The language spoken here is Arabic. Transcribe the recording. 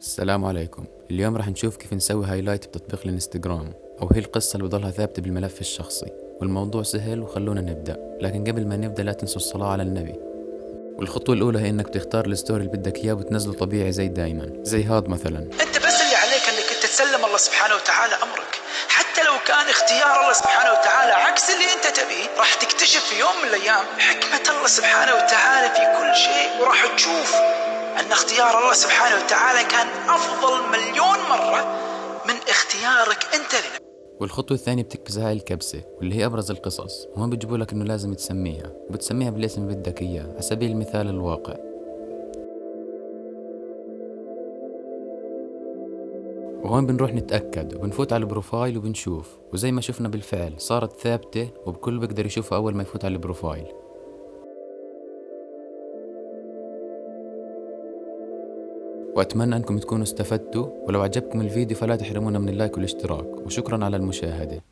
السلام عليكم. اليوم راح نشوف كيف نسوي هايلايت بتطبيق الانستغرام، أو هي القصة اللي بضلها ثابتة بالملف الشخصي. والموضوع سهل وخلونا نبدأ، لكن قبل ما نبدأ لا تنسوا الصلاة على النبي. والخطوة الأولى هي إنك تختار الستوري اللي بدك إياه وتنزله طبيعي زي دايما، زي هاد مثلا. انت بس اللي عليك انك انت تسلم الله سبحانه وتعالى امرك، حتى لو كان اختيار الله سبحانه وتعالى عكس اللي انت تبيه. راح تكتشف في يوم من الايام حكمة الله سبحانه وتعالى في كل شيء، وراح تشوف ان اختيار الله سبحانه وتعالى كان افضل مليون مرة من اختيارك انت لنفسك. والخطوة الثانية بتكبس هاي الكبسة واللي هي أبرز القصص، وهم بيجيبوا لك إنه لازم تسميها، وبتسميها بالاسم اللي بدك إياه، على سبيل المثال الواقع. وهون بنروح نتأكد وبنفوت على البروفايل وبنشوف، وزي ما شفنا بالفعل صارت ثابتة وبكل بيقدر يشوفها أول ما يفوت على البروفايل. وأتمنى أنكم تكونوا استفدتوا، ولو عجبكم الفيديو فلا تحرمونا من اللايك والاشتراك، وشكرا على المشاهدة.